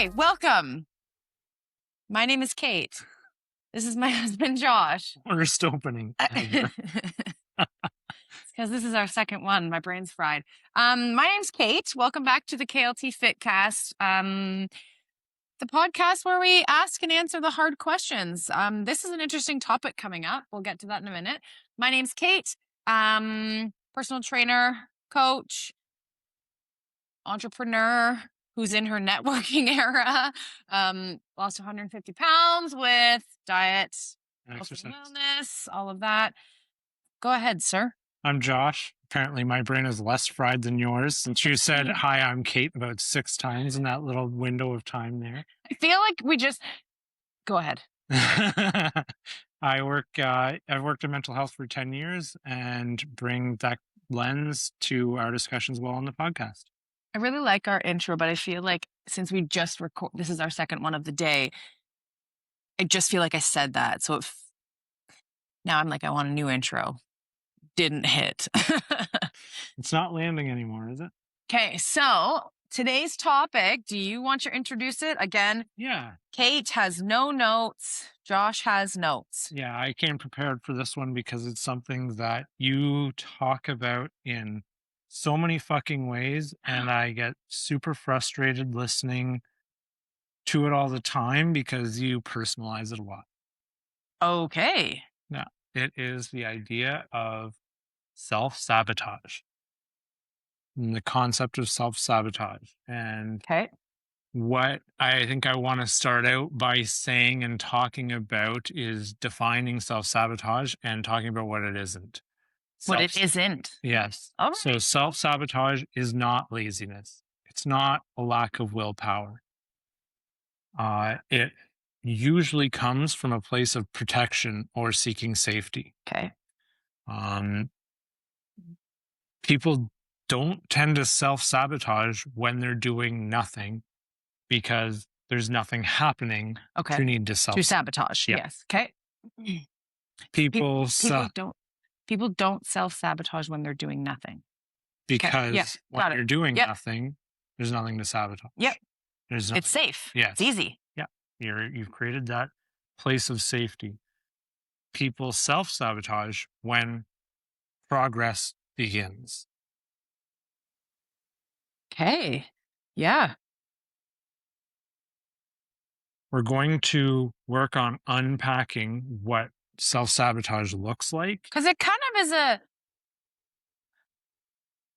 Hi, welcome. My name is Kate. This is my husband, Josh. Worst opening ever. It's because this is our second one. My brain's fried. My name's Kate. Welcome back to the KLT Fitcast, the podcast where we ask and answer the hard questions. This is an interesting topic coming up. We'll get to that in a minute. My name's Kate. Personal trainer, coach, entrepreneur who's in her networking era. Lost 150 pounds with diet, health and Exercise. wellness, all of that. Go ahead, sir. I'm Josh. Apparently my brain is less fried than yours since you said, hi, I'm Kate about 6 times in that little window of time there. I feel like we just... Go ahead. I've worked in mental health for 10 years and bring that lens to our discussions well on the podcast. I really like our intro, but I feel like since we just this is our second one of the day, I just feel like I said that. So now I'm like, I want a new intro. Didn't hit. It's not landing anymore, is it? Okay, so today's topic, do you want to introduce it? Again, Yeah. Kate has no notes. Josh has notes. Yeah, I came prepared for this one because it's something that you talk about in so many fucking ways, and I get super frustrated listening to it all the time because you personalize it a lot. Okay. Now, it is the idea of self-sabotage and the concept of self-sabotage. And Okay. what I think I want to start out by saying and talking about is defining self-sabotage and talking about what it isn't. What it isn't. Yes. All right. So self-sabotage is not laziness. It's not a lack of willpower. It usually comes from a place of protection or seeking safety. Okay. People don't tend to self-sabotage when they're doing nothing because there's nothing happening Okay. to need to To sabotage. Yeah. Yes. Okay. People don't self-sabotage when they're doing nothing. because Yeah, when got it. you're doing Yep. nothing, there's nothing to sabotage. Yep. There's It's safe. Yes. It's easy. Yeah. You've created that place of safety. People self-sabotage when progress begins. Okay. Yeah. We're going to work on unpacking what self-sabotage looks like. Because it kind of is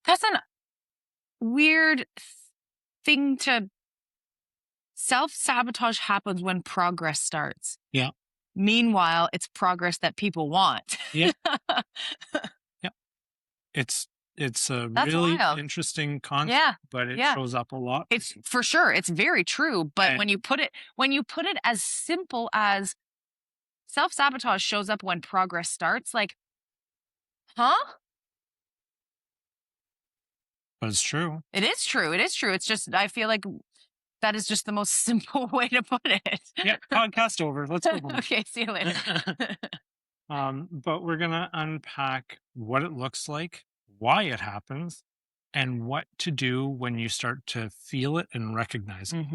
that's a weird thing to... Self-sabotage happens when progress starts. Yeah. Meanwhile, it's progress that people want. Yeah. Yeah. It's a That's really wild. interesting concept, Yeah. but it Yeah. shows up a lot. It's for sure. It's very true. But And- when you put it as simple as self-sabotage shows up when progress starts, like, huh? But it's true. It is true. It is true. It's just, I feel like that is just the most simple way to put it. Yeah. Podcast over. Let's go home. Okay, see you later. But we're gonna unpack what it looks like, why it happens, and what to do when you start to feel it and recognize it.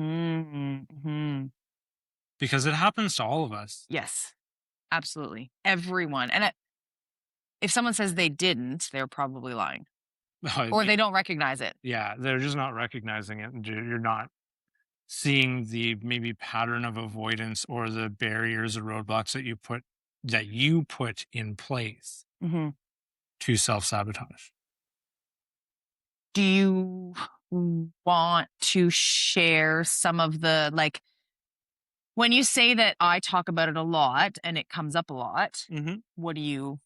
Because it happens to all of us. Yes, absolutely. Everyone. And if someone says they didn't, they're probably lying. Or they don't recognize it. Yeah, they're just not recognizing it. And you're not seeing the maybe pattern of avoidance or the barriers or roadblocks that you put in place to self-sabotage. Do you want to share some of the, like, when you say that I talk about it a lot and it comes up a lot, what do you...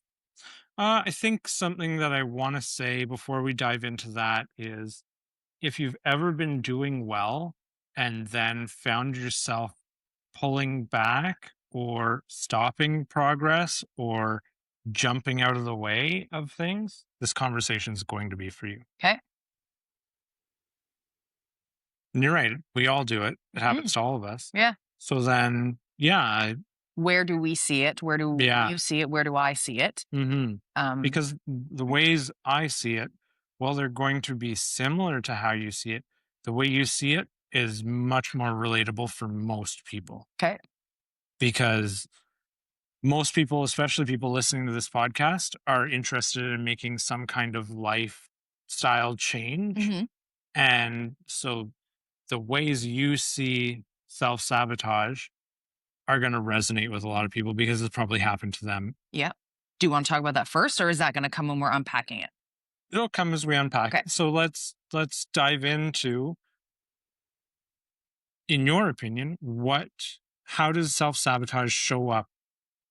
I think something that I want to say before we dive into that is if you've ever been doing well and then found yourself pulling back or stopping progress or jumping out of the way of things, this conversation is going to be for you. Okay. And you're right. We all do it. It happens to all of us. Yeah. So then, yeah. Where do we see it? Where do you see it? Where do I see it? Because the ways I see it, well, they're going to be similar to how you see it. The way you see it is much more relatable for most people Okay. because most people, especially people listening to this podcast, are interested in making some kind of lifestyle change. Hmm. And so the ways you see self sabotage are going to resonate with a lot of people because it's probably happened to them. Yeah. Do you want to talk about that first, or is that going to come when we're unpacking it? It'll come as we unpack. Okay. So let's dive into, in your opinion, how does self sabotage show up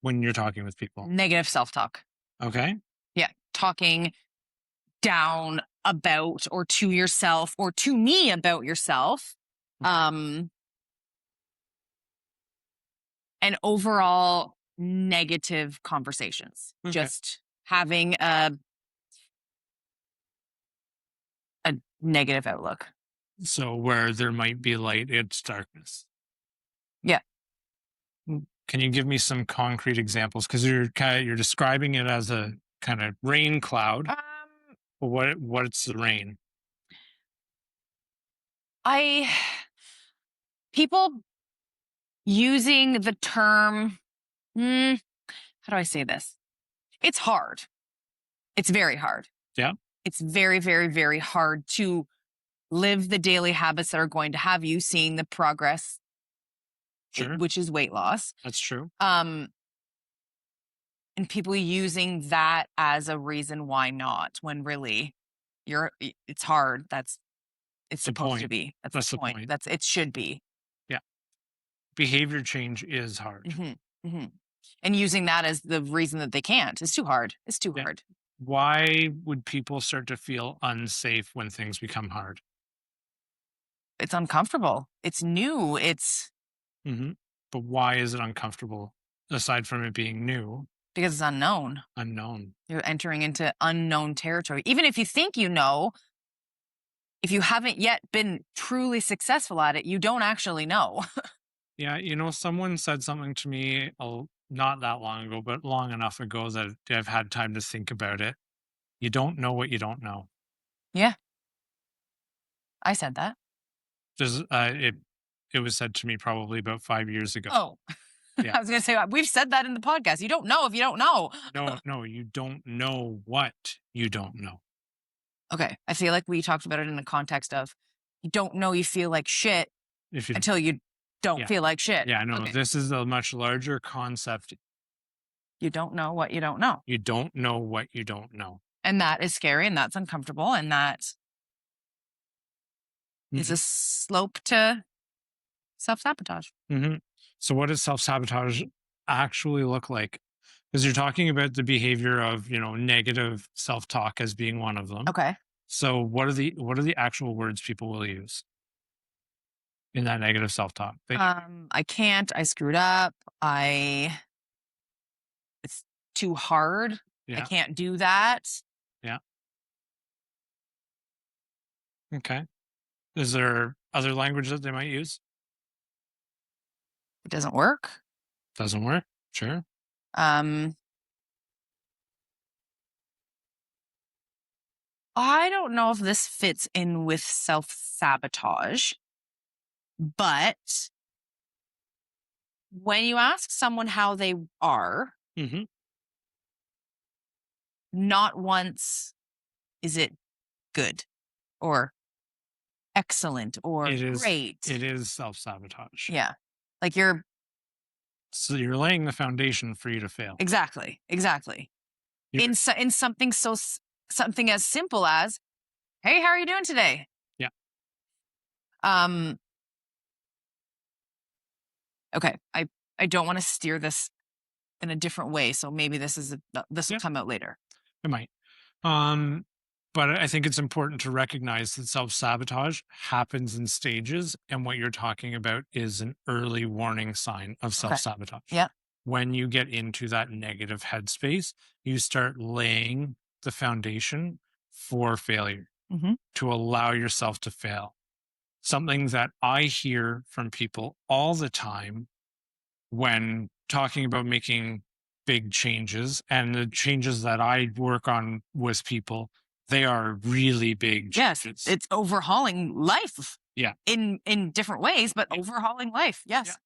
when you're talking with people? Negative self talk. Okay. Yeah. Talking down about or to yourself or to me about yourself. Um, and overall negative conversations. Okay. Just having a negative outlook. So where there might be light, it's darkness. Yeah. Can you give me some concrete examples? Because you're describing it as a kind of rain cloud. But what's the rain? I people using the term, how do I say this? It's hard. It's very hard. Yeah, It's very, very, very hard to live the daily habits that are going to have you seeing the progress, sure, which is weight loss. that's true. And people using that as a reason why not, when really it's hard. It's The supposed to point. be. That's That's the the point. point. It should be. Yeah, behavior change is hard. Hmm. Hmm. And using that as the reason that they can't is too hard. It's too Yeah. hard. Why would people start to feel unsafe when things become hard? It's uncomfortable. It's new. Hmm. But why is it uncomfortable? Aside from it being new, Because it's unknown. unknown. You're entering into unknown territory. Even if you think you know, if you haven't yet been truly successful at it, you don't actually know. Yeah, someone said something to me not that long ago, but long enough ago that I've had time to think about it. You don't know what you don't know. Yeah, I said that. Just it was said to me probably about 5 years ago. Oh, Yeah. I was going to say, we've said that in the podcast. You don't know if you don't know. No, you don't know what you don't know. Okay. I feel like we talked about it in the context of you don't know you feel like shit If you until you don't Yeah. feel like shit. Yeah, no, Okay. this is a much larger concept. You don't know what you don't know. You don't know what you don't know. And that is scary and that's uncomfortable. And that is a slope to self sabotage. Mm-hmm. So what does self sabotage actually look like? Because you're talking about the behavior of negative self talk as being one of them. Okay. So what are the actual words people will use in that negative self talk? I can't. I screwed up. It's too hard. I Yeah, can't do that. yeah. Okay. Is there other language that they might use? It doesn't work. Doesn't work. Sure. Um, I don't know if this fits in with self sabotage, but when you ask someone how they are, Mm-hmm. not once is it good or excellent or great. It is self sabotage. Yeah. Like So you're laying the foundation for you to fail. exactly. You're- In something something as simple as, "Hey, how are you doing today?" Yeah. Um okay, I don't want to steer this in a different way, so maybe this will Yeah. come out later. It might. Um, but I think it's important to recognize that self sabotage happens in stages. And what you're talking about is an early warning sign of self sabotage. Yeah. When you get into that negative headspace, you start laying the foundation for failure Mhm. to allow yourself to fail. Something that I hear from people all the time when talking about making big changes, and the changes that I work on with people, they are really big Yes, changes. it's overhauling life. Yeah. in different ways, but Yeah. overhauling life. Yeah. Yes.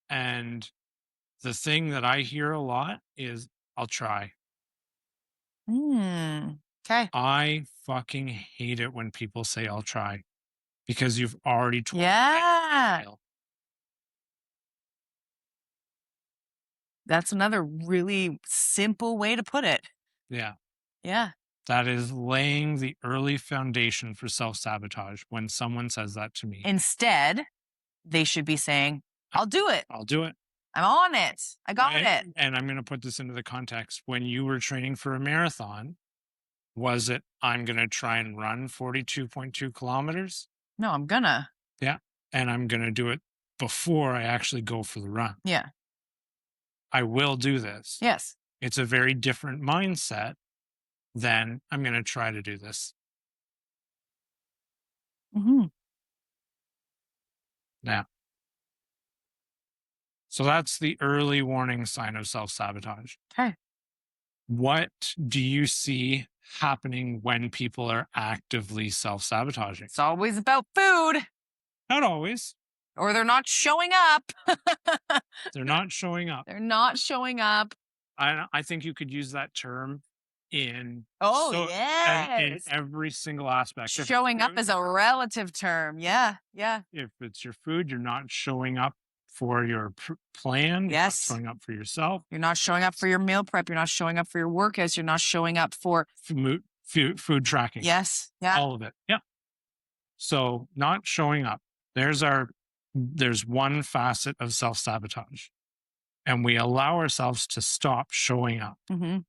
And the thing that I hear a lot is, I'll try. Okay. I fucking hate it when people say, I'll try, because you've already told me that Yeah. you'll fail. That's another really simple way to put it. Yeah. Yeah. That is laying the early foundation for self sabotage when someone says that to me. Instead, they should be saying, I'll do it. I'll do it. I'm on it. I got it. And I'm going to put this into the context. When you were training for a marathon, was it, I'm going to try and run 42.2 kilometers? No, I'm gonna. Yeah. And I'm going to do it before I actually go for the run. Yeah. I will do this. Yes. It's a very different mindset than, I'm going to try to do this. Hmm. Now, so that's the early warning sign of self sabotage. Okay. What do you see happening when people are actively self sabotaging? It's always about food, Not always. or they're not showing up. They're not showing up. They're not showing up. I think you could use that term in Oh, and in yes. every single aspect. If it's Showing up food, is a relative term. Yeah. Yeah. if it's your food, you're not showing up for your plan. You're not Yes. showing up for yourself. You're not showing up for your meal prep. You're not showing up for your workouts. You're not showing up for. Food tracking. Yes. Yeah. All of it. Yeah. So not showing up. There's one facet of self sabotage, and we allow ourselves to stop showing up. Mm-hmm.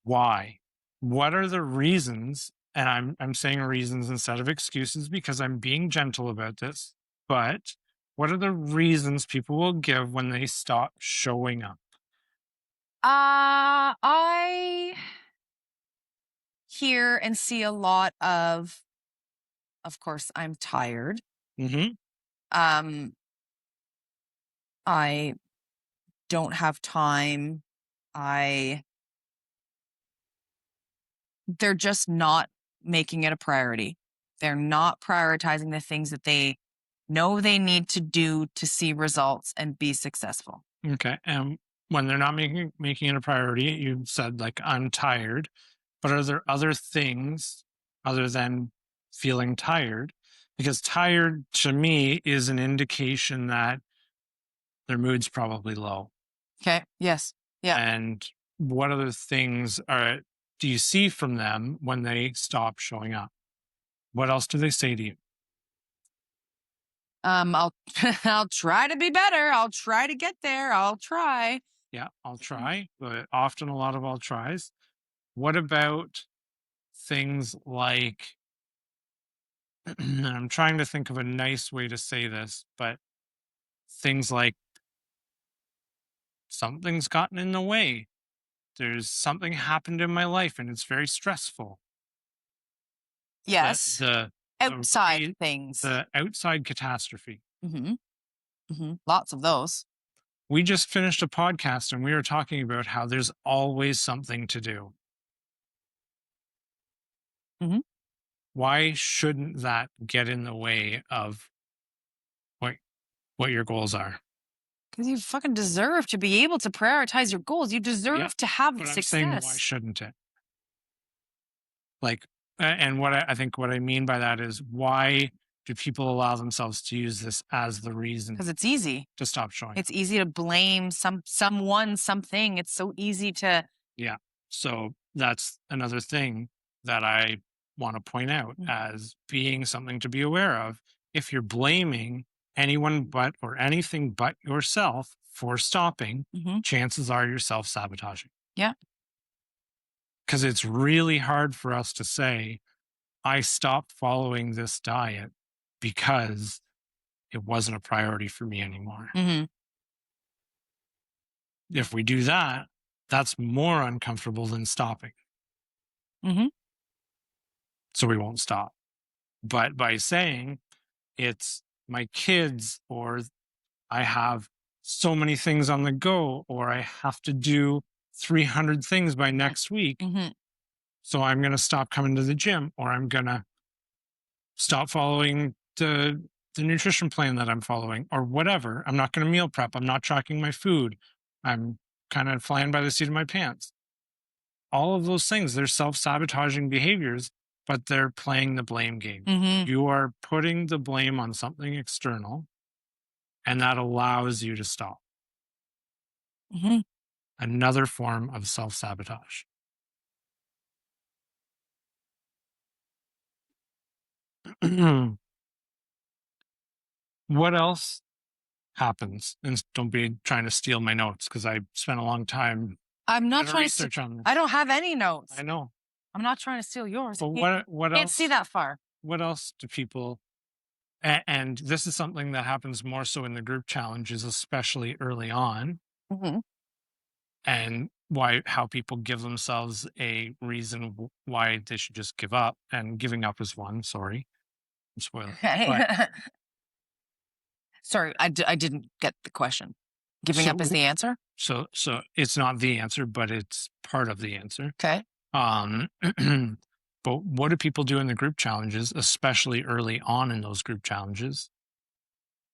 Why? What are the reasons? And I'm saying reasons instead of excuses because I'm being gentle about this. But what are the reasons people will give when they stop showing up? I hear and see a lot of course, I'm tired. Mm-hmm. Um, I don't have time. They're just not making it a priority. They're not prioritizing the things that they know they need to do to see results and be successful. Okay. And when they're not making it a priority, you said like I'm tired, but are there other things other than feeling tired? Because tired to me is an indication that their mood's probably low. Okay. Yes. Yeah. And what other things do you see from them when they stop showing up? What else do they say to you? I'll I'll try to be better. I'll try to get there. I'll try. Yeah, I'll try, but often a lot of I'll tries. What about things like, and I'm trying to think of a nice way to say this, but things like something's gotten in the way. There's something happened in my life and it's very stressful. Yes. The Outside things. the outside catastrophe. Mm-hmm. Mm-hmm. Lots of those. We just finished a podcast and we were talking about how there's always something to do. Mhm. Why shouldn't that get in the way of what what your goals are? Because you fucking deserve to be able to prioritize your goals. You deserve to have But I'm saying, why success. shouldn't it? Like, and what I think what I mean by that is, why do people allow themselves to use this as the reason Because it's easy. to stop showing? It's easy to blame someone, something. It's so easy to. Yeah. So that's another thing that I want to point out as being something to be aware of. If you're blaming anyone but or anything but yourself for stopping, Mhm. chances are you're self sabotaging. Yeah. Because it's really hard for us to say, I stopped following this diet because it wasn't a priority for me anymore. Mm-hmm. If we do that, that's more uncomfortable than stopping. Mm-hmm. So we won't stop. But by saying it's my kids, or I have so many things on the go, or I have to do 300 things by next week, Mm-hmm. so I'm going to stop coming to the gym, or I'm going to stop following the the nutrition plan that I'm following or whatever. I'm not going to meal prep. I'm not tracking my food. I'm kind of flying by the seat of my pants. All of those things, they're self-sabotaging behaviors, but they're playing the blame game. Mm-hmm. You are putting the blame on something external, and that allows you to stop. Mm-hmm. Another form of self-sabotage. What else happens? And don't be trying to steal my notes because I spent a long time I'm not doing trying to steal. research on I this. don't have any notes. I know. I'm not trying to steal yours. But what Can't see else? that far. What else do people? And this is something that happens more so in the group challenges, especially early on, Mm-hmm. and why how people give themselves a reason why they should just give up, and giving up is one. Sorry, spoiler. Okay. But Sorry, I didn't get the question. Giving up is so the answer? so it's not the answer, but it's part of the answer. Okay. Um, but what do people do in the group challenges, especially early on in those group challenges,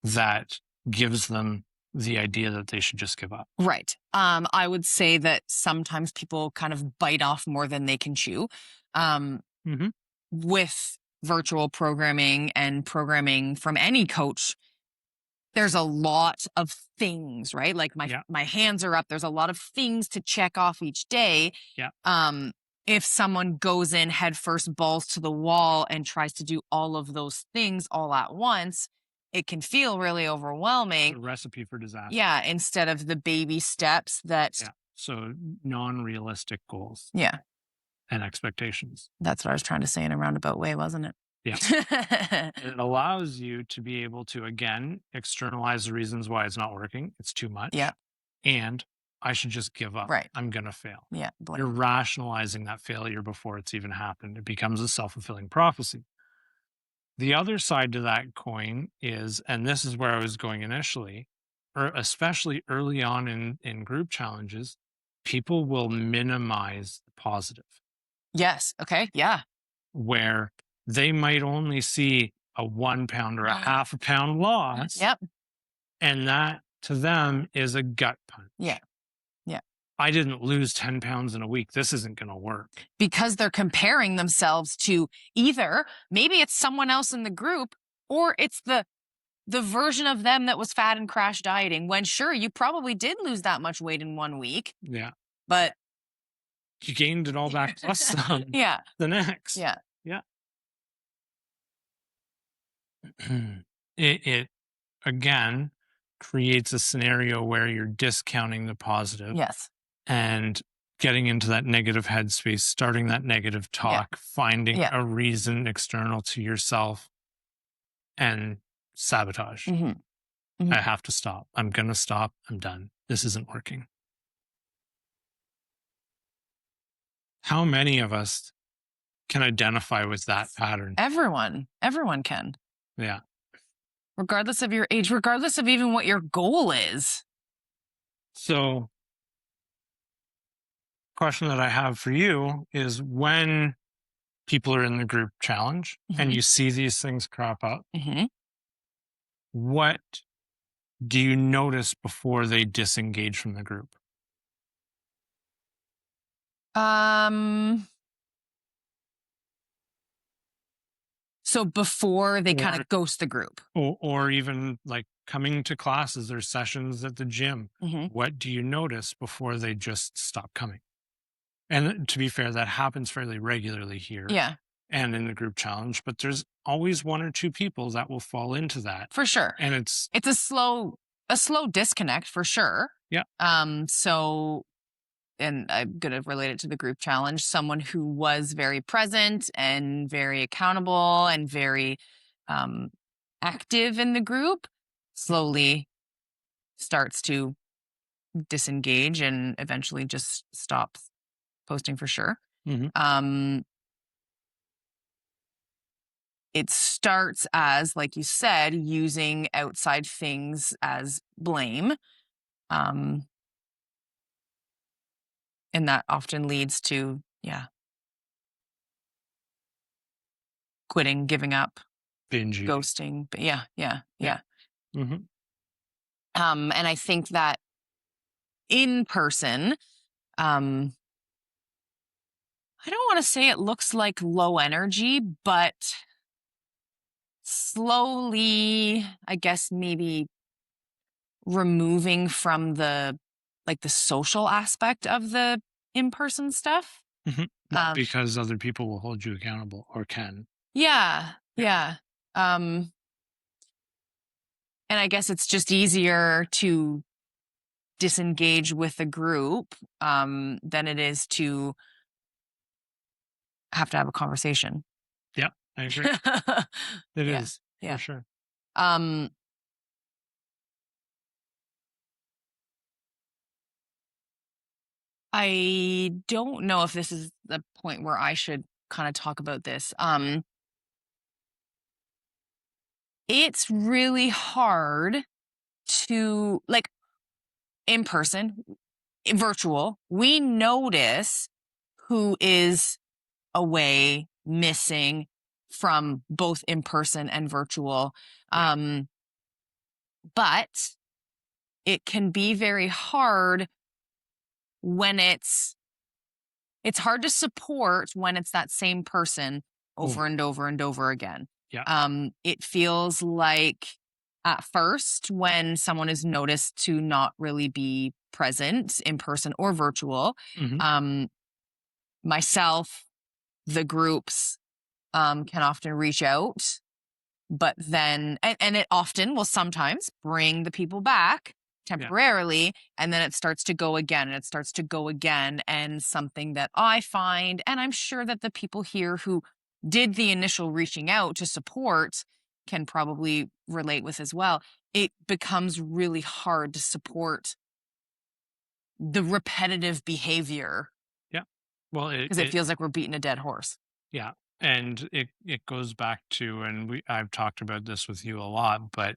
that gives them the idea that they should just give up? Right. I would say that sometimes people kind of bite off more than they can chew. Um, Hmm. with virtual programming and programming from any coach, there's a lot of things, right? Like Yeah, my hands are up. There's a lot of things to check off each day. yeah. If someone goes in head first, balls to the wall, and tries to do all of those things all at once, it can feel really It's overwhelming. a recipe for disaster. Yeah, instead of the baby steps that, Yeah. So non-realistic goals yeah, and expectations. that's what I was trying to say in a roundabout way, wasn't it? Yeah. It allows you to be able to, again, externalize the reasons why it's not working. It's too much. Yeah, And I should just give up. right. I'm going to fail. Yeah, You're blame. rationalizing that failure before it's even happened. It becomes a self-fulfilling prophecy. The other side to that coin is, and this is where I was going initially, or especially early on in group challenges, people will minimize the positive, Yes. Okay. Yeah. where they might only see a 1 pound or a half a pound loss. Yep. And that to them is a gut punch. Yeah. Yeah. I didn't lose 10 pounds in a week. This isn't going to work. Because they're comparing themselves to either maybe it's someone else in the group, or it's the version of them that was fat and crash dieting, when sure you probably did lose that much weight in 1 week, Yeah. but You gained it all back plus some yeah, the next. yeah, Yeah. it again creates a scenario where you're discounting the positive yes, and getting into that negative headspace, starting that negative talk, finding yeah. a reason external to yourself, and sabotage. Hmm. I have to stop. I'm going to stop. I'm done. This isn't working. How many of us can identify with that pattern? Everyone can, Yeah. regardless of your age, regardless of even what your goal is. So, question that I have for you is, when people are in the group challenge and Mhm. you see these things crop up, Hmm. what do you notice before they disengage from the group? Um. So before they kind Or, of ghost the group. or even like coming to classes or sessions at the gym, Hmm. what do you notice before they just stop coming? And to be fair, that happens fairly regularly here Yeah, and in the group challenge, but there's always one or two people that will fall into that. for sure. And it's, It's a slow disconnect for sure. yeah, So, and I'm going to relate it to the group challenge, someone who was very present and very accountable and very um, active in the group slowly starts to disengage and eventually just stops posting for sure. mhm, Um, it starts as, like you said, using outside things as blame. Um, and that often leads to, yeah, quitting, giving up. binge eating. ghosting. But yeah. Hmm. And I think that in person, um, I don't want to say it looks like low energy, but slowly, I guess maybe removing from the social aspect of the in-person stuff. Hmm. Well, Um, because other people will hold you accountable or can. yeah, Yeah. yeah. Um, and I guess it's just easier to disengage with a group than it is to have to have a conversation. Yeah, I agree. It Yeah, is for yeah. sure. Um, I don't know if this is the point where I should kind of talk about this. It's really hard to like in person, virtual. We notice who is away, missing from both in person and virtual. Yeah. But it can be very hard when it's hard to support when it's that same person over Over. and over and over again. Yeah. It feels like at first when someone is noticed to not really be present in person or virtual, Hmm. um, myself, the groups can often reach out, but then and it often will sometimes bring the people back Yeah. temporarily, and then it starts to go again and it starts to go again. And something that I find, and I'm sure that the people here who did the initial reaching out to support can probably relate with as well, it becomes really hard to support the repetitive behavior Yeah. Well, because it feels like we're beating a dead horse. yeah, and it goes back to, and I've talked about this with you a lot, but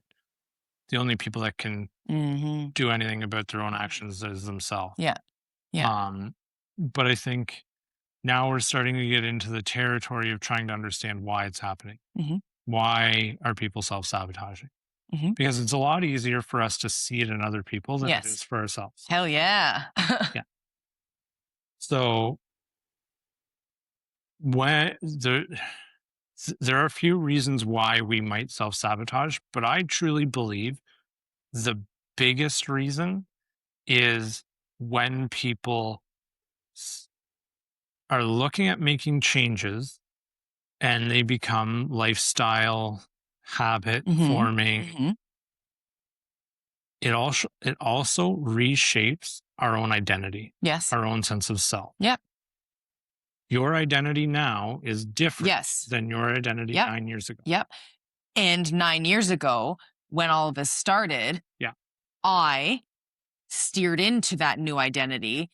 the only people that can Mm-hmm. do anything about their own actions is themselves. Yeah. Yeah. Um, but I think now we're starting to get into the territory of trying to understand why it's happening. Mm-hmm. Why are people self-sabotaging? Mm-hmm. Because it's a lot easier for us to see it in other people than it Yes. is for ourselves. Hell yeah. Yeah. So when there are a few reasons why we might self-sabotage, but I truly believe the biggest reason is when people s- are looking at making changes and they become lifestyle habit Mhm. forming. Mhm. It also reshapes our own identity, Yes. our own sense of self. Yep. Your identity now is different Yes. than your identity Yep. 9 years ago. Yep. And 9 years ago, when all of this started, Yeah. I steered into that new identity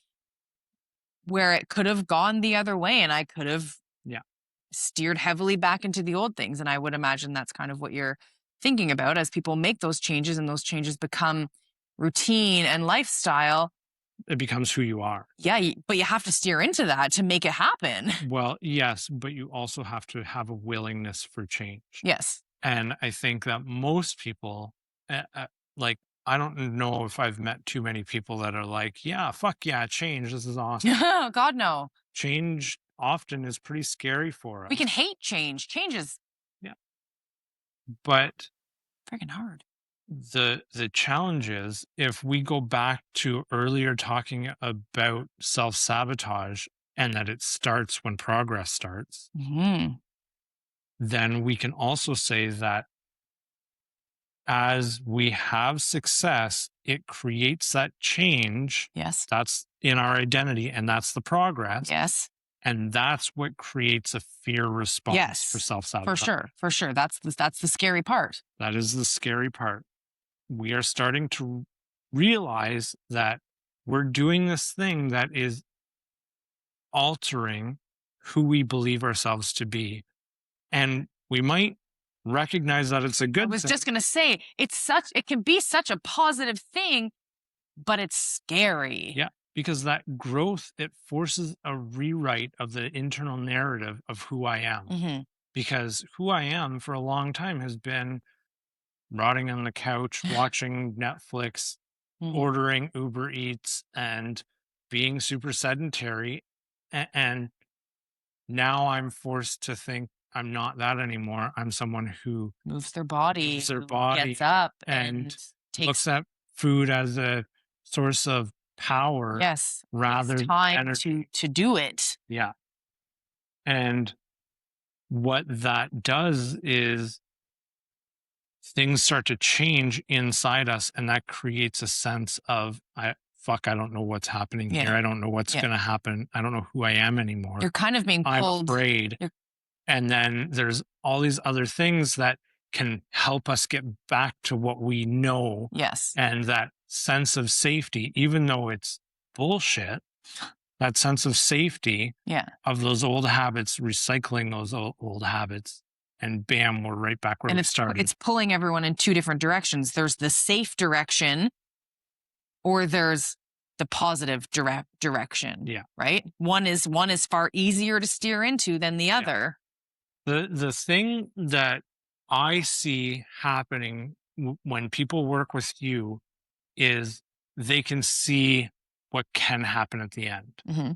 where it could have gone the other way and I could have Yeah. steered heavily back into the old things. And I would imagine that's kind of what you're thinking about as people make those changes and those changes become routine and lifestyle. It becomes who you are. Yeah, but you have to steer into that to make it happen. Well, yes, but you also have to have a willingness for change. Yes. And I think that most people, like, I don't know if I've met too many people that are like, yeah, fuck yeah, change. This is awesome. God, no. Change often is pretty scary for We us. can hate change. Change is Yeah. But freaking hard. the challenge is if we go back to earlier talking about self-sabotage and that it starts when progress starts, Mhm. then we can also say that as we have success, it creates that change Yes. that's in our identity, and that's the progress. Yes. And that's what creates a fear response for Yes. self For sabotage. sure. For sure. That's the scary part. That is the scary part. We are starting to realize that we're doing this thing that is altering who we believe ourselves to be. And we might recognize that it's a I good was thing. just gonna say it can be such a positive thing, but it's scary. Yeah, because that growth, it forces a rewrite of the internal narrative of who I am. Mhm. because who I am for a long time has been rotting on the couch, watching Netflix, Mhm. ordering Uber Eats, and being super sedentary. And now I'm forced to think I'm not that anymore. I'm someone who Moves their body, moves their who gets body up and and takes, looks at food as a source of power yes, takes rather than time energy. to do it. Yeah. And what that does is things start to change inside us, and that creates a sense of I don't know what's happening Yeah. here. I don't know what's Yeah. going to happen. I don't know who I am anymore. You're kind of being I'm pulled. afraid. You're, And then there's all these other things that can help us get back to what we know, yes. and that sense of safety, even though it's bullshit, that sense of safety Yeah. of those old habits, recycling those old habits, and bam, we're right back where And we started. it's pulling everyone in two different directions. There's the safe direction, or there's the positive direction. Yeah. Right. One is far easier to steer into than the Yeah. other. The thing that I see happening when people work with you is they can see what can happen at the end. Hmm.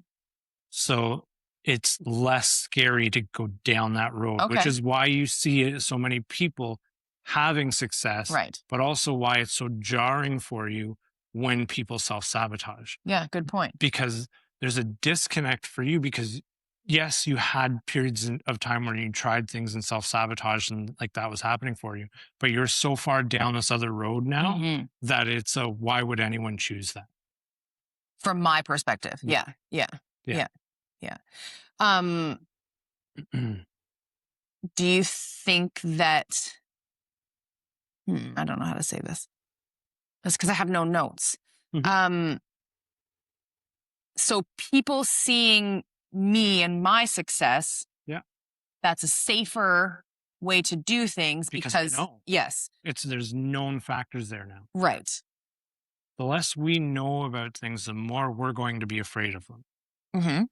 So it's less scary to go down that road, which Okay. is why you see so many people having success, Right. but also why it's so jarring for you when people self sabotage, Yeah. Good point. because there's a disconnect for you. Because yes, you had periods of time where you tried things and self sabotage and like that was happening for you, but you're so far down this other road now Hmm. that it's a why would anyone choose that? From my perspective. Yeah. Yeah. Yeah. Yeah. Yeah. Yeah. Um, do you think that, I don't know how to say this. That's because I have no notes. Mhm. Um, so people seeing me and my success, Yeah. that's a safer way to do things Because I because, know yes, there's known factors there now. right. The less we know about things, the more we're going to be afraid of them. Hmm.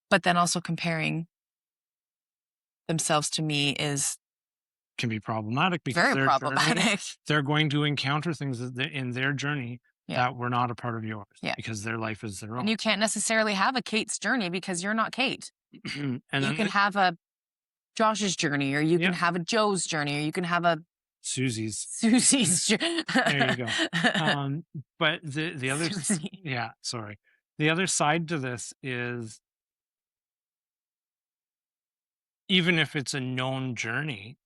But then also comparing themselves to me is Can be problematic because very their journey, problematic. they're going to encounter things in their journey Yeah. that were not a part of yours, Yeah. because their life is their And own. you can't necessarily have a Kate's journey because you're not Kate. And You then can have a Josh's journey, or you yeah, can have a Joe's journey, or you can have a Susie's. Susie's journey. There you go. But the other Susie. yeah, sorry. The other side to this is, even if it's a known journey,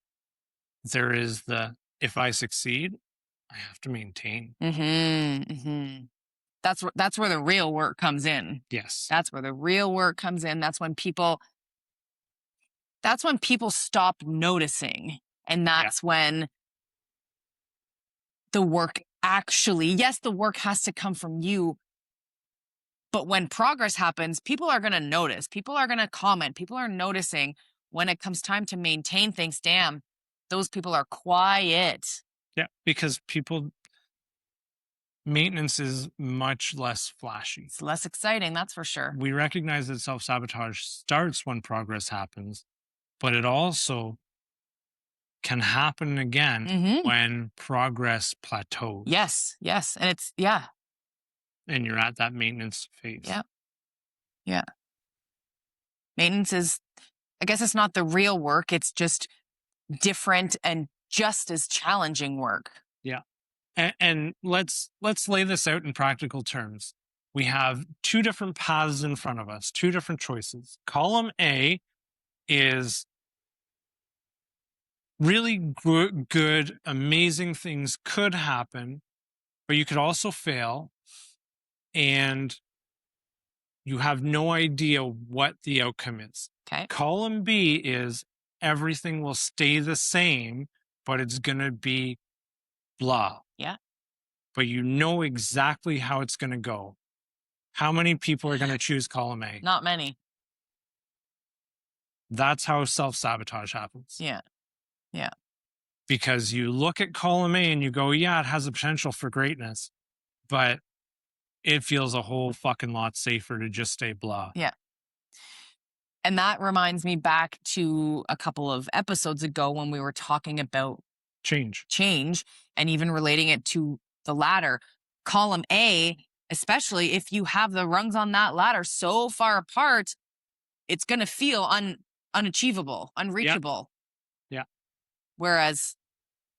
there is the, if I succeed, I have to maintain. Mm-hmm, mm-hmm. That's where the real work comes in. Yes. That's where the real work comes in. That's when people stop noticing. And Yeah. that's when the work actually, yes, the work has to come from you. But when progress happens, people are going to notice. People are going to comment. People are noticing. When it comes time to maintain things, damn, those people are quiet. Yeah. Because people, maintenance is much less flashy. It's less exciting, that's for sure. We recognize that self sabotage starts when progress happens, but it also can happen again Mm-hmm. when progress plateaus. Yes, yes. And it's, yeah, And you're at that maintenance phase. yeah, yeah. Maintenance is, I guess it's not the real work. It's just different and just as challenging work. Yeah. And let's lay this out in practical terms. We have two different paths in front of us, two different choices. Column A is really good, amazing things could happen, but you could also fail, and you have no idea what the outcome is. Okay. Column B is everything will stay the same, but it's going to be blah. Yeah. But you know exactly how it's going to go. How many people are going to choose column A? Not many. That's how self sabotage happens. Yeah. Yeah. Because you look at column A and you go, yeah, it has the potential for greatness, but it feels a whole fucking lot safer to just stay blah. Yeah. And that reminds me back to a couple of episodes ago when we were talking about Change. and even relating it to the ladder. Column A, especially if you have the rungs on that ladder so far apart, it's going to feel unachievable, unreachable. Yeah. Whereas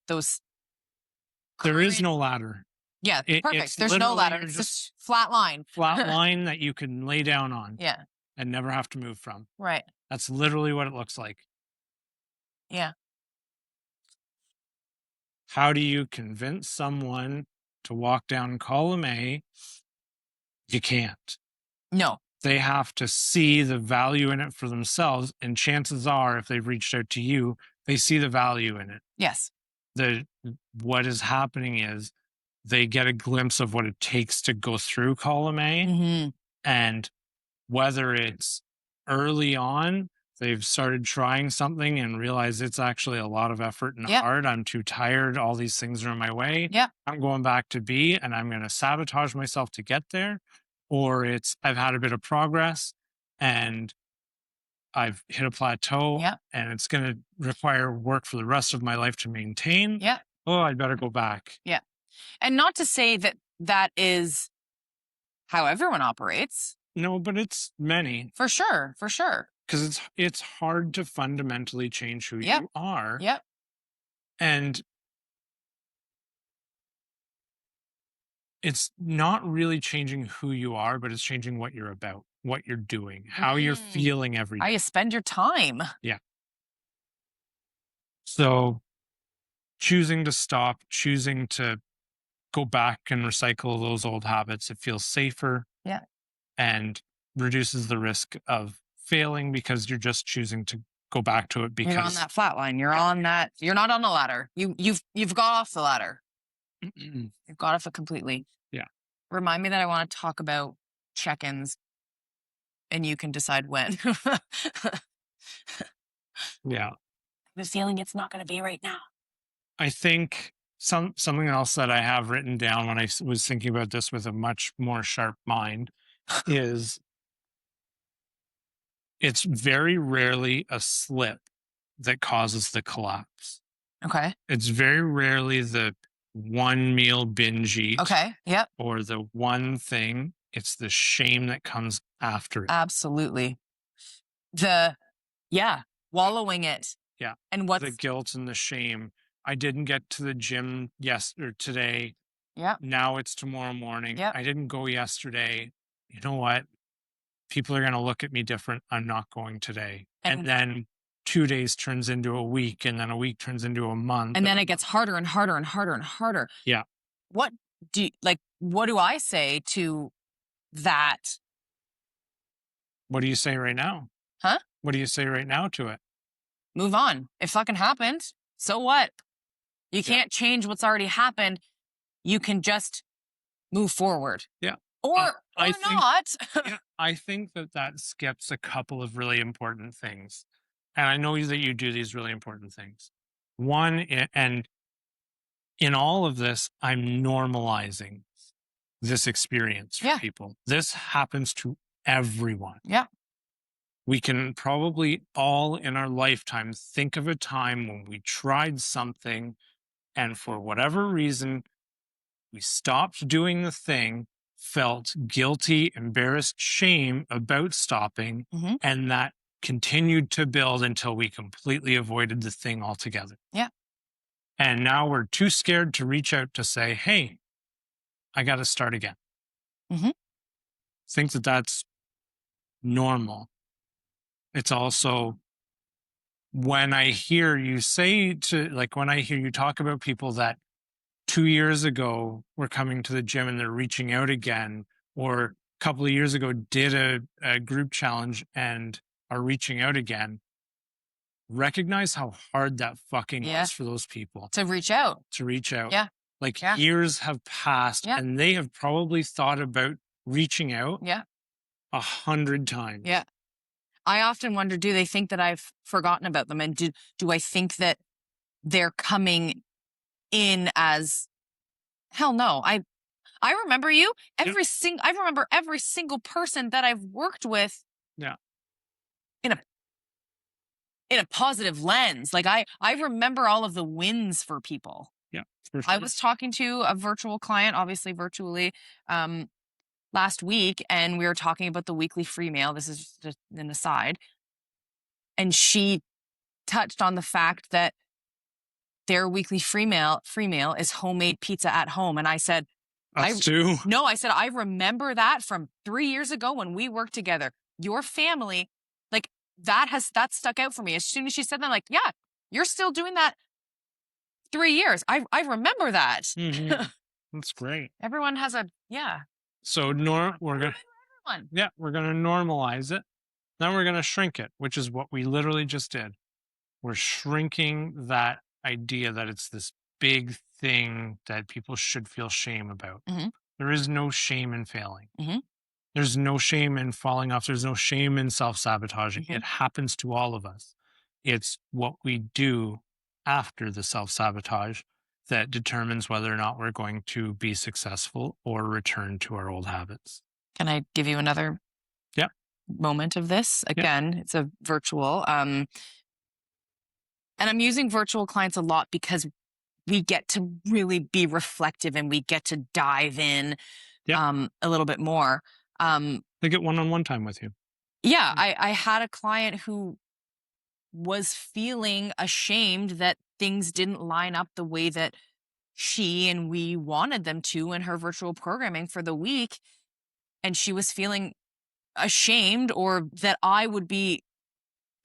those There is no ladder. Yeah, perfect. It's There's no literally ladder. you're It's just just flat line. flat line that you can lay down on Yeah, and never have to move from. right. That's literally what it looks like. Yeah. How do you convince someone to walk down column A? You can't. No. They have to see the value in it for themselves. And chances are, if they've reached out to you, they see the value in it. Yes. What is happening is they get a glimpse of what it takes to go through column A. Mm-hmm. And whether it's early on, they've started trying something and realize it's actually a lot of effort and Yep. hard. I'm too tired. All these things are in my way. Yep. I'm going back to B and I'm going to sabotage myself to get there. Or it's I've had a bit of progress and I've hit a plateau Yep. and it's going to require work for the rest of my life to maintain. Yeah. Oh, I'd better go back. Yeah. And not to say that that is how everyone operates. No, but it's many. For sure. For sure. Because it's hard to fundamentally change who Yep. you are. Yep. And it's not really changing who you are, but it's changing what you're about, what you're doing, how you're feeling every day. How you spend your time. Yeah. So choosing to stop, choosing to go back and recycle those old habits, it feels safer. Yeah. And reduces the risk of failing because you're just choosing to go back to it because You're on that flat line. You're on that. You're not on the ladder. You've got off the ladder. You've got off it completely. Yeah. Remind me that I want to talk about check-ins, and you can decide when. Yeah. The feeling it's not going to be right now. I think something else that I have written down when I was thinking about this with a much more sharp mind is it's very rarely a slip that causes the collapse. Okay. It's very rarely the one meal binge eat. Okay. Yep. Or the one thing. It's the shame that comes after it. Absolutely. Wallowing it. Yeah. And what's the guilt and the shame. I didn't get to the gym today. Yeah. Now it's tomorrow morning. Yep. I didn't go yesterday. You know what? People are going to look at me different. I'm not going today. And then 2 days turns into a week, and then a week turns into a month. And then it gets harder and harder and harder and harder. Yeah. What do I say to that? What do you say right now? Huh? What do you say right now to it? Move on. It fucking happened. So what? You can't change what's already happened. You can just move forward. Yeah. Or not. Yeah, I think that skips a couple of really important things. And I know that you do these really important things. One, and in all of this, I'm normalizing this experience for people. This happens to everyone. Yeah. We can probably all in our lifetime think of a time when we tried something and for whatever reason, we stopped doing the thing, felt guilty, embarrassed, shame about stopping, and that continued to build until we completely avoided the thing altogether. Yeah. And now we're too scared to reach out to say, hey, I got to start again. Think that that's normal. It's also when I hear you when I hear you talk about people that 2 years ago were coming to the gym and they're reaching out again, or a couple of years ago did a group challenge and are reaching out again, recognize how hard that fucking was for those people. To reach out. Yeah. Years have passed and they have probably thought about reaching out 100 times. Yeah. I often wonder, do they think that I've forgotten about them? And do I think that they're coming in as hell no. I remember you. I remember every single person that I've worked with. Yeah. In a in a positive lens. Like I remember all of the wins for people. Yeah, for I sure. was talking to a virtual client, obviously virtually, um, last week, and we were talking about the weekly free mail. This is just an aside. And she touched on the fact that their weekly free meal is homemade pizza at home. And I said, Us too. no, I said, I remember that from 3 years ago when we worked together. Your family, like that stuck out for me. As soon as she said that, I'm like, yeah, you're still doing that 3 years. I remember that. Mhm. That's great. Everyone has a, yeah. So we're gonna Everyone. yeah, we're gonna normalize it. Then we're gonna shrink it, which is what we literally just did. We're shrinking that idea that it's this big thing that people should feel shame about. Mhm. There is no shame in failing. Mhm. There's no shame in falling off. There's no shame in self sabotaging. Mhm. It happens to all of us. It's what we do after the self sabotage that determines whether or not we're going to be successful or return to our old habits. Can I give you another Yeah. moment of this? Yeah. Again, it's a virtual. And I'm using virtual clients a lot because we get to really be reflective and we get to dive in Yeah. a little bit more. They get one on one time with you. Yeah, I had a client who was feeling ashamed that things didn't line up the way that she and we wanted them to in her virtual programming for the week. And she was feeling ashamed, or that I would be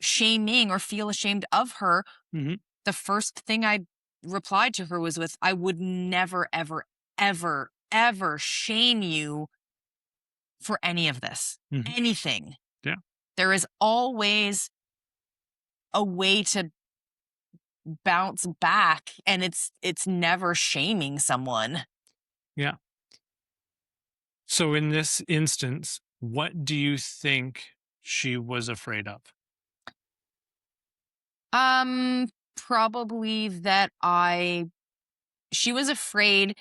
shaming or feel ashamed of her. Hmm. The first thing I replied to her was with, I would never, ever, ever, ever shame you for any of this, Hmm. anything. Yeah. There is always a way to bounce back, and it's never shaming someone. Yeah. So in this instance, what do you think she was afraid of? Um, Probably that she was afraid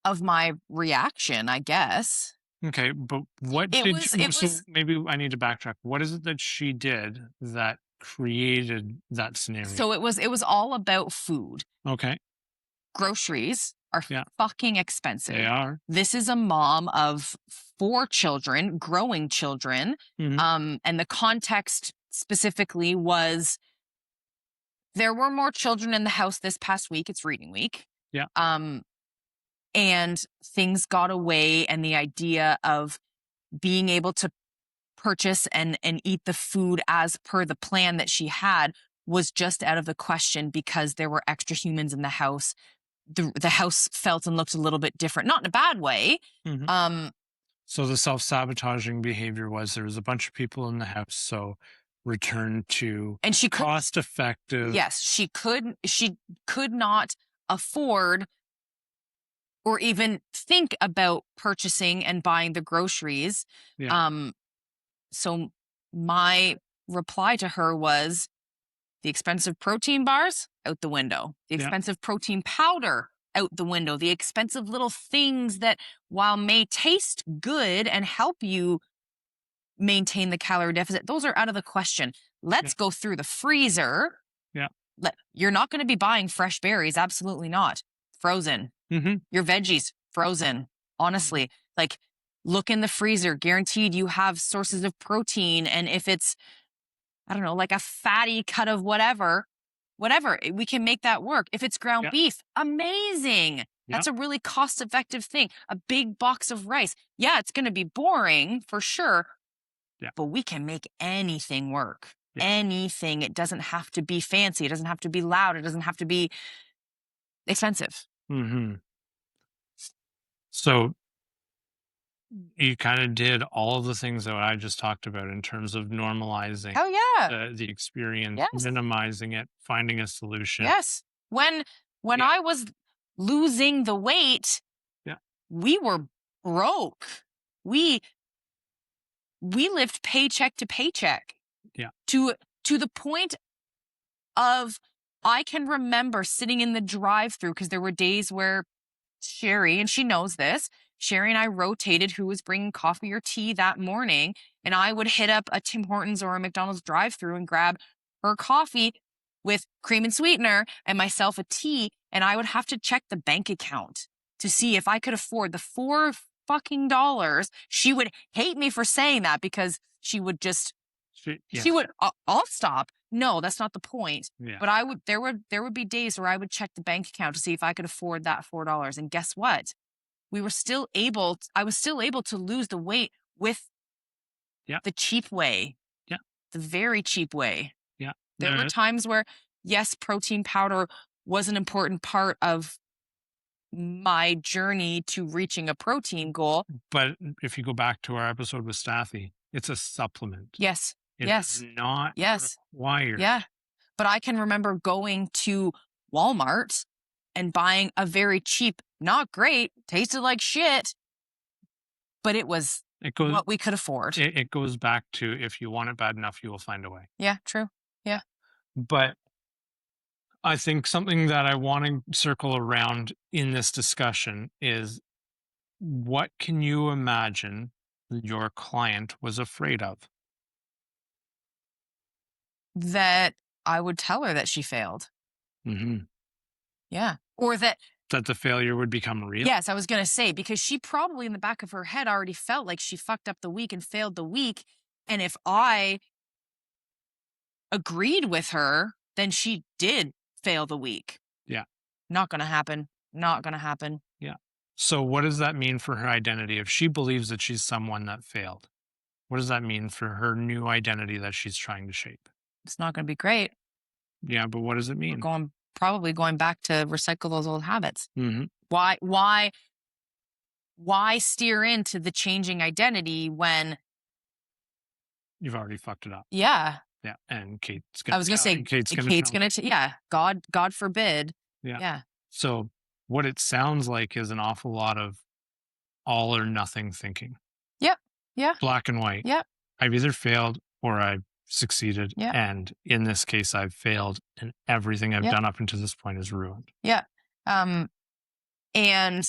of my reaction, I guess. Okay, but what It did was you, it so was maybe I need to backtrack. What is it that she did that created that scenario? so it was all about food. Okay. Groceries are Yeah, fucking they expensive. are. This is a mom of 4 children, growing children. Hmm. And the context specifically was there were more children in the house this past week. It's reading week. Yeah. Um, and things got away, and the idea of being able to purchase and eat the food as per the plan that she had was just out of the question because there were extra humans in the house. The house felt and looked a little bit different, not in a bad way. Hmm. Um, So the self-sabotaging behavior was there was a bunch of people in the house, so return to and she could, cost-effective. yes, she could not afford or even think about purchasing and buying the groceries. Yeah. So my reply to her was, the expensive protein bars out the window, the Yeah. expensive protein powder out the window, the expensive little things that, while may taste good and help you maintain the calorie deficit, those are out of the question. Let's go through the freezer. Yeah. You're not going to be buying fresh berries. Absolutely not. Frozen. Hmm. Your veggies, frozen. Honestly, like, look in the freezer. Guaranteed you have sources of protein. And if it's, I don't know, like a fatty cut of whatever, we can make that work. If it's ground Yeah. beef, amazing. Yeah. That's a really cost effective thing. A big box of rice. Yeah, it's going to be boring for sure. Yeah. But we can make anything work. Yeah. Anything. It doesn't have to be fancy. It doesn't have to be loud. It doesn't have to be expensive. Hmm. So you kind of did all of the things that I just talked about in terms of normalizing Hell yeah. the experience, Yes. minimizing it, finding a solution. Yes. When Yeah. I was losing the weight, Yeah. we were broke. We lived paycheck to paycheck. Yeah. To the point of, I can remember sitting in the drive-through, because there were days where Sherry, and she knows this, Sherry and I rotated who was bringing coffee or tea that morning, and I would hit up a Tim Hortons or a McDonald's drive-through and grab her coffee with cream and sweetener and myself a tea, and I would have to check the bank account to see if I could afford the $4 fucking. She would hate me for saying that because she would just she Yes. would I'll stop. No, that's not the point. Yeah. But there would be days where I would check the bank account to see if I could afford that $4. And guess what? I was still able to lose the weight with Yeah. the cheap way. Yeah. The very cheap way. Yeah. There were times where, yes, protein powder was an important part of my journey to reaching a protein goal. But if you go back to our episode with Staffy, it's a supplement. Yes. It Yes. is not Yes. required. Yeah. But I can remember going to Walmart and buying a very cheap, not great, tasted like shit, but it was what we could afford. It goes back to, if you want it bad enough, you will find a way. Yeah, true. Yeah. But I think something that I want to circle around in this discussion is, what can you imagine your client was afraid of? That I would tell her that she failed. Mm-hmm. Yeah. Or that, That the failure would become real? yes, I was going to say, because she probably in the back of her head already felt like she fucked up the week and failed the week. And if I agreed with her, then she did fail the week. Yeah. Not going to happen. Not going to happen. Yeah. So what does that mean for her identity? If she believes that she's someone that failed, what does that mean for her new identity that she's trying to shape? It's not going to be great. Yeah, but what does it mean? Probably going back to recycle those old habits. Mm-hmm. Why steer into the changing identity when You've already fucked it up? Yeah. Yeah. And Kate's gonna I was going to say, Kate's gonna yeah, God forbid. Yeah. Yeah. So what it sounds like is an awful lot of all or nothing thinking. Yep. Yeah. Black and white. Yep. I've either failed or I've succeeded. Yeah. And in this case, I've failed, and everything I've done up until this point is ruined. Yeah. And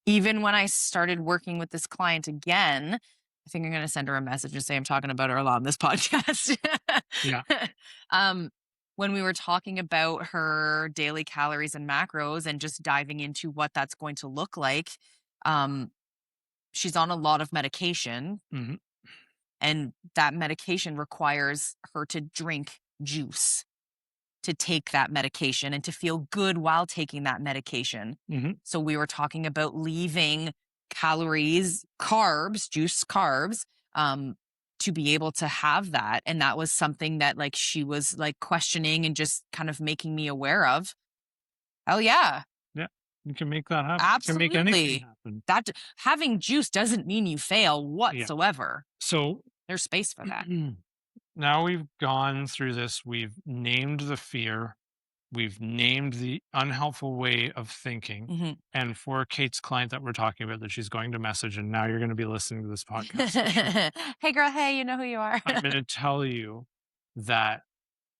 even when I started working with this client again, I think I'm going to send her a message and say I'm talking about her a lot on this podcast. Yeah. When we were talking about her daily calories and macros and just diving into what that's going to look like, she's on a lot of medication. Mm-hmm. And that medication requires her to drink juice to take that medication and to feel good while taking that medication. Mm-hmm. So we were talking about leaving calories, carbs, juice carbs, to be able to have that. And that was something that like she was like questioning and just kind of making me aware of. Hell yeah. Yeah. You can make that happen. Absolutely. You can make anything happen. That having juice doesn't mean you fail whatsoever. Yeah. So there's space for that. Now we've gone through this. We've named the fear. We've named the unhelpful way of thinking. Mm-hmm. And for Kate's client that we're talking about, that she's going to message, and now you're going to be listening to this podcast. Hey girl, hey, you know who you are. I'm going to tell you that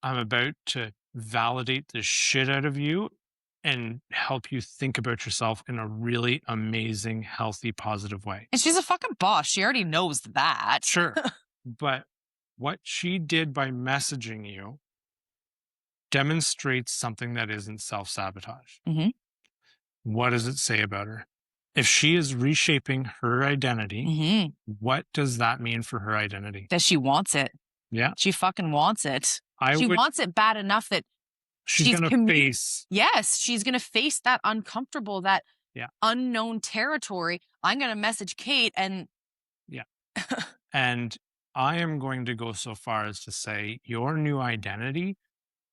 I'm about to validate the shit out of you and help you think about yourself in a really amazing, healthy, positive way. And she's a fucking boss. She already knows that. Sure. But what she did by messaging you demonstrates something that isn't self-sabotage. Mm-hmm. What does it say about her? If she is reshaping her identity, what does that mean for her identity? That she wants it. Yeah. She fucking wants it. She wants it bad enough that she's going to face. Yes, she's going to face that uncomfortable, that unknown territory. I'm going to message Kate and. Yeah. And I am going to go so far as to say your new identity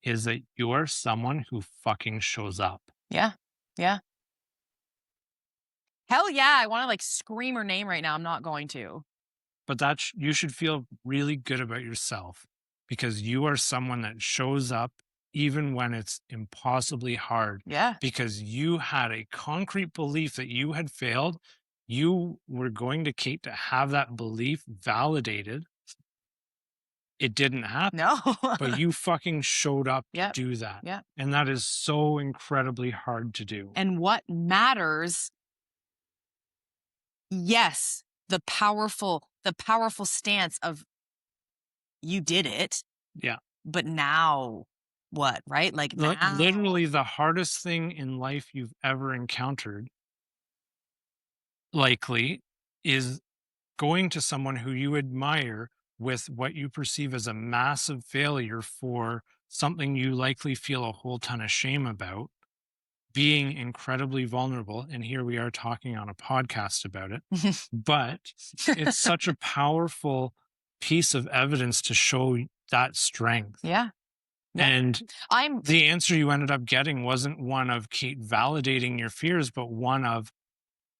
is that you're someone who fucking shows up. Yeah. Yeah. Hell yeah. I want to like scream her name right now. I'm not going to. But you should feel really good about yourself, because you are someone that shows up even when it's impossibly hard. Yeah. Because you had a concrete belief that you had failed. You were going to Kate to have that belief validated. It didn't happen. No. But you fucking showed up to do that. Yeah. And that is so incredibly hard to do. And what matters, yes, the powerful stance of you did it. Yeah. But now what, right? Like now. Literally the hardest thing in life you've ever encountered, likely, is going to someone who you admire with what you perceive as a massive failure for something you likely feel a whole ton of shame about, being incredibly vulnerable. And here we are talking on a podcast about it. But it's such a powerful piece of evidence to show that strength. Yeah. Yeah. And I'm the answer you ended up getting wasn't one of Kate validating your fears, but one of,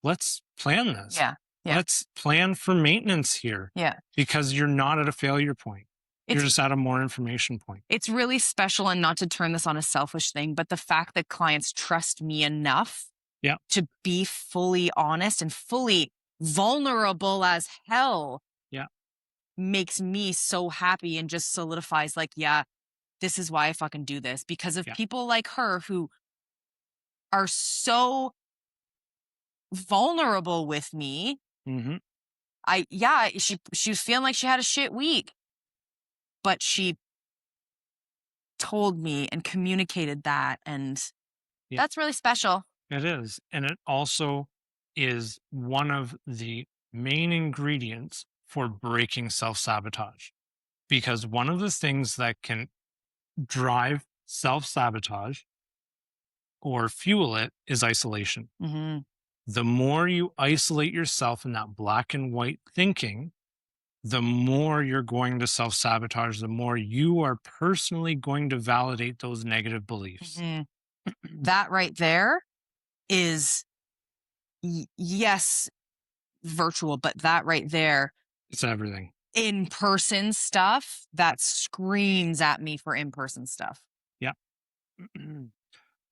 let's plan this. yeah. Yeah. Let's plan for maintenance here Yeah. because you're not at a failure point. You're It's just at a more information point. it's really special, and not to turn this on a selfish thing, but the fact that clients trust me enough Yeah. to be fully honest and fully vulnerable as hell Yeah. makes me so happy and just solidifies like, yeah, this is why I fucking do this, because of Yeah. people like her who are so vulnerable with me. Hmm. She was feeling like she had a shit week, but she told me and communicated that, and Yeah. that's really special. It is. And it also is one of the main ingredients for breaking self sabotage. Because one of the things that can drive self sabotage or fuel it is isolation. Hmm. The more you isolate yourself in that black and white thinking, the more you're going to self sabotage, the more you are personally going to validate those negative beliefs. Hmm. That right there is, yes, virtual, but that right there, It's everything. in person stuff, that screams at me for in person stuff. Yeah.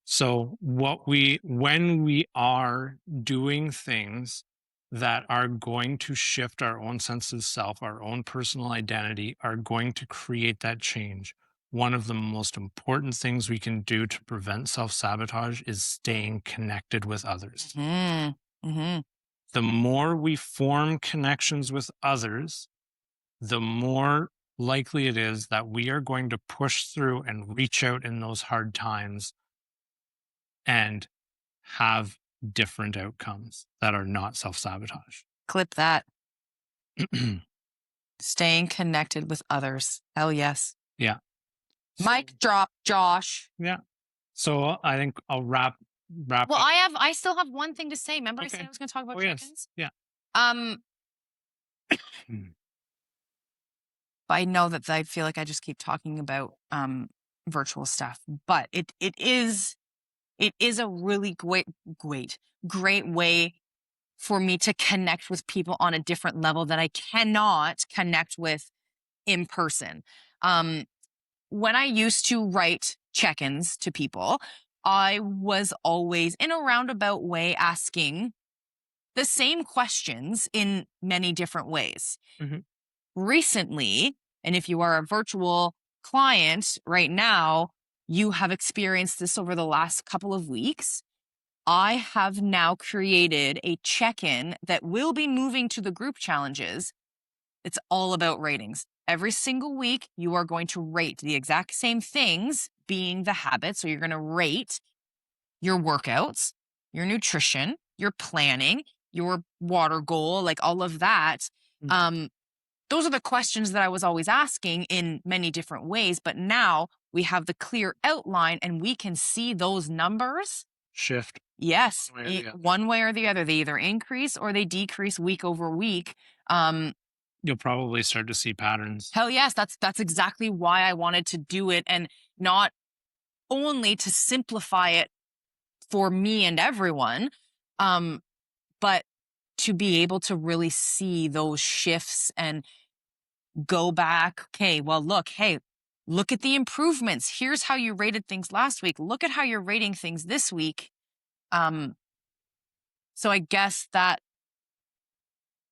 So when we are doing things that are going to shift our own sense of self, our own personal identity, are going to create that change. One of the most important things we can do to prevent self-sabotage is staying connected with others. Hmm. Hmm. The more we form connections with others, the more likely it is that we are going to push through and reach out in those hard times and have different outcomes that are not self sabotage. Clip that. Staying connected with others. Hell yes. Yeah. Mic drop, Josh. Yeah. So I think I'll wrap Well, up. I still have one thing to say. Remember I said Okay. I was going to talk about Oh yes. chickens? Yeah. Um, Mm. but I know that I feel like I just keep talking about virtual stuff, but it is a really great way for me to connect with people on a different level that I cannot connect with in person. Um, when I used to write check-ins to people, I was always in a roundabout way asking the same questions in many different ways. Mhm. Recently, and if you are a virtual client right now, you have experienced this over the last couple of weeks. I have now created a check-in that will be moving to the group challenges. It's all about ratings. Every single week, you are going to rate the exact same things, being the habits. So you're going to rate your workouts, your nutrition, your planning, your water goal, like all of that. Mm. Those are the questions that I was always asking in many different ways. But now we have the clear outline and we can see those numbers. Shift. Yes, One way or the other. one way or the other. They either increase or they decrease week over week. You'll probably start to see patterns. Hell yes, that's exactly why I wanted to do it, and not only to simplify it for me and everyone, but to be able to really see those shifts and go back. Okay, well, look at the improvements. Here's how you rated things last week. Look at how you're rating things this week. So I guess that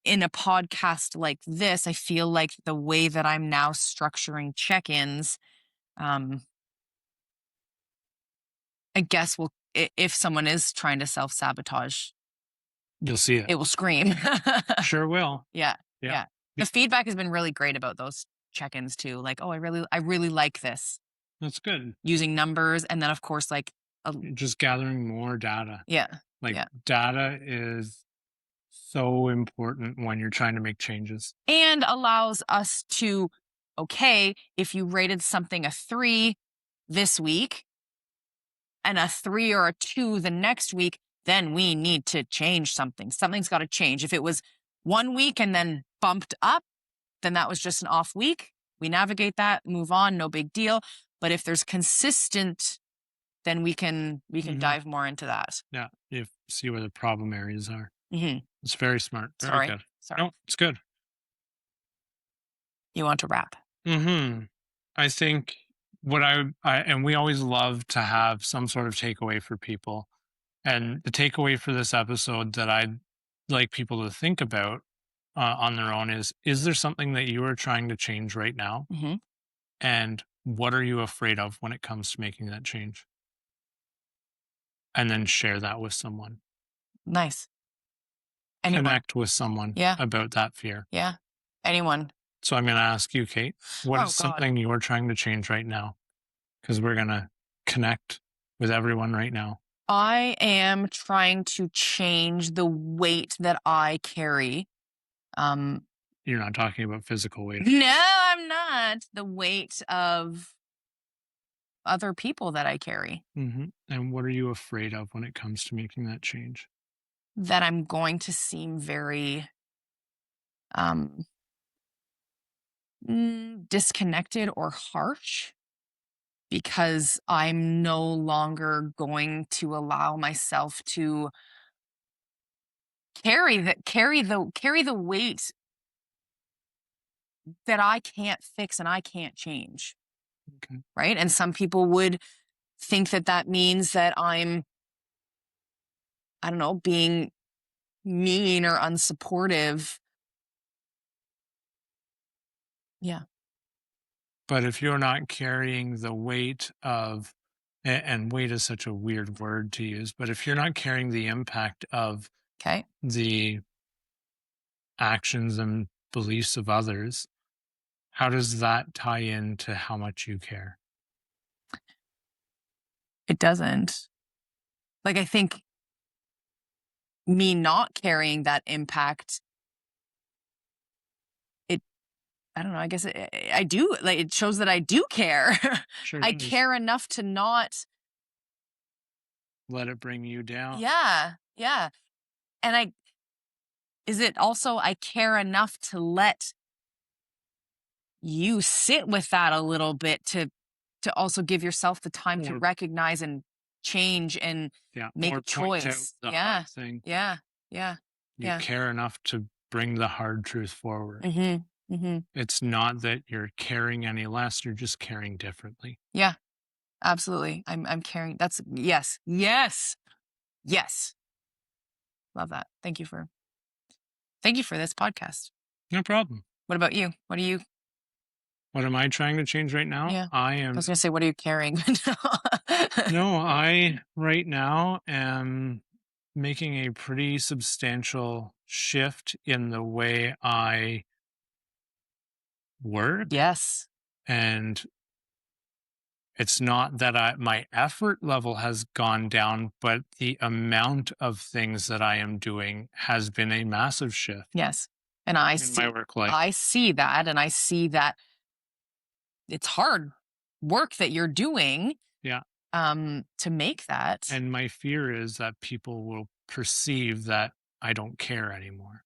in a podcast like this, I feel like the way that I'm now structuring check-ins, I guess if someone is trying to self-sabotage, You'll see it. it will scream. Sure will. Yeah. Yeah. Yeah. The feedback has been really great about those check-ins too. Like, oh, I really like this, That's good. using numbers, and then of course like a, Just gathering more data. yeah, Like yeah. data is so important when you're trying to make changes. And allows us to, okay, if you rated something a 3 this week and a 3 or a 2 the next week, then we need to change something. Something's got to change. If it was 1 week and then bumped up, then that was just an off week. We navigate that, move on, no big deal. But if there's consistent, then we can Mhm. dive more into that. Yeah, you see where the problem areas are. Hmm. It's very smart. Very Sorry, good. sorry. No, it's good. You want to wrap? I think what I and we always love to have some sort of takeaway for people. And the takeaway for this episode that I'd like people to think about on their own is there something that you are trying to change right now? Hmm. And what are you afraid of when it comes to making that change? And then share that with someone. Nice. Anyone? Connect with someone Yeah, about that fear. yeah. Anyone? So I'm going to ask you, Kate, what Oh is God. something you're trying to change right now? Because we're going to connect with everyone right now. I am trying to change the weight that I carry. Um, You're not talking about physical weight. no, I'm not. The weight of other people that I carry. And what are you afraid of when it comes to making that change? That I'm going to seem very um disconnected or harsh because I'm no longer going to allow myself to carry the weight that I can't fix and I can't change, Okay. right? And some people would think that that means that I'm, I don't know, being mean or unsupportive. Yeah. But if you're not carrying the weight of, and weight is such a weird word to use, but if you're not carrying the impact of Okay. the actions and beliefs of others, how does that tie into how much you care? It doesn't. Like, I think me not carrying that impact, it, I don't know, I guess I do, like, it shows that I do care. Sure I does. care enough to not, Let it bring you down. yeah, yeah. And is it also I care enough to let you sit with that a little bit to also give yourself the time to Or, recognize and change and yeah, make or a point out choice. the Yeah. hard thing. Yeah. Yeah. You Yeah. care enough to bring the hard truth forward. Mhm. Mhm. It's not that you're caring any less, you're just caring differently. Yeah. Absolutely. I'm caring. That's yes. Yes. Yes. Love that. Thank you for this podcast. No problem. What about you? What do you What am I trying to change right now? Yeah. I I was am going to say what are you carrying? No, I right now am making a pretty substantial shift in the way I work. Yes. And it's not that my effort level has gone down, but the amount of things that I am doing has been a massive shift Yes. And I in my see work life. I see that, and I see that it's hard work that you're doing Yeah. to make that. And my fear is that people will perceive that I don't care anymore,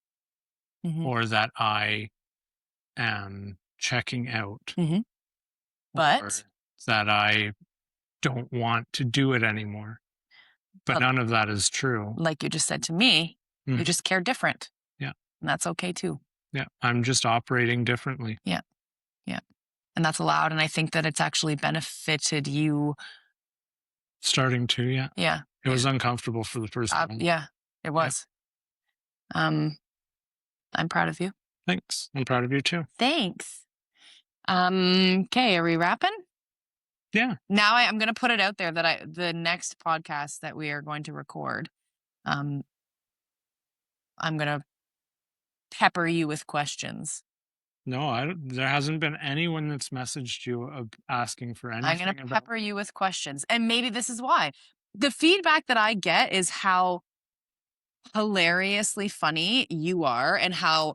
Mhm. or that I am checking out, Mhm. or But that I don't want to do it anymore. But uh, none of that is true. like you just said to me, you Mhm. just care different, Yeah. and that's okay too. Yeah. I'm just operating differently. Yeah. Yeah. And that's allowed, and I think that it's actually benefited you. Starting to, yeah. Yeah. It Yeah. was uncomfortable for the first one. Yeah. It Yeah. was. Um I'm proud of you. Thanks. I'm proud of you too. Thanks. Okay, are we wrapping? Yeah. Now I'm going to put it out there that the next podcast that we are going to record, um I'm going to pepper you with questions. No, there hasn't been anyone that's messaged you asking for I'm going anything to about. pepper you with questions. And maybe this is why. The feedback that I get is how hilariously funny you are and how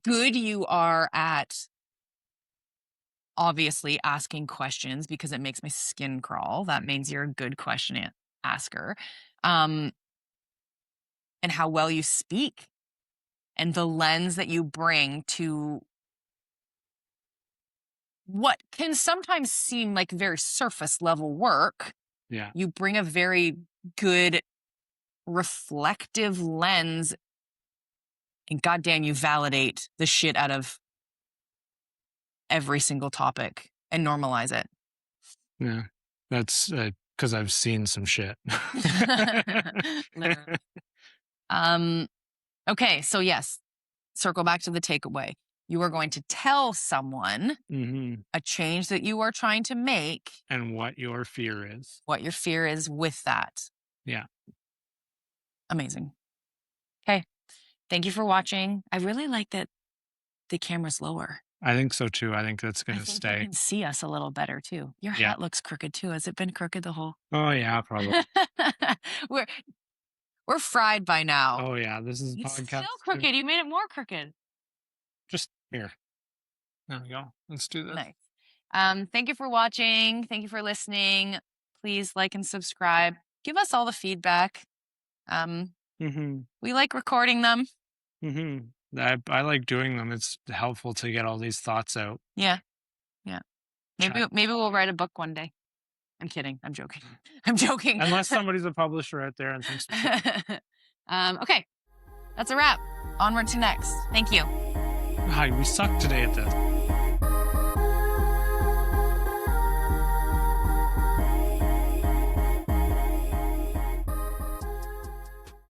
good you are at obviously asking questions because it makes my skin crawl. That means you're a good question asker. Um, and how well you speak and the lens that you bring to what can sometimes seem like very surface level work. Yeah. You bring a very good reflective lens, and goddamn, you validate the shit out of every single topic and normalize it. Yeah. That's because I've seen some shit. Literally. Um, okay, so yes, circle back to the takeaway. You are going to tell someone Hmm. a change that you are trying to make, And what your fear is. what your fear is with that. Yeah. Amazing. Okay. Thank you for watching. I really like that the camera's lower. I think so too. I think that's I going to think you stay. can see us a little better too. Your Yeah. hat looks crooked too. Has it been crooked the whole? Oh, yeah, probably. we're we're fried by now. Oh, yeah. This is a It's podcast. still crooked. You made it more crooked. Just here. There we go. Let's do this. Nice. Thank you for watching. Thank you for listening. Please like and subscribe. Give us all the feedback. Hmm. We like recording them. Hmm. I like doing them. It's helpful to get all these thoughts out. Yeah. Yeah. Chat. Maybe we'll write a book one day. I'm kidding. I'm joking. I'm joking. Unless somebody's a publisher out there and thinks. Okay. That's a wrap. Onward to next. Thank you. Hi, we suck today at this.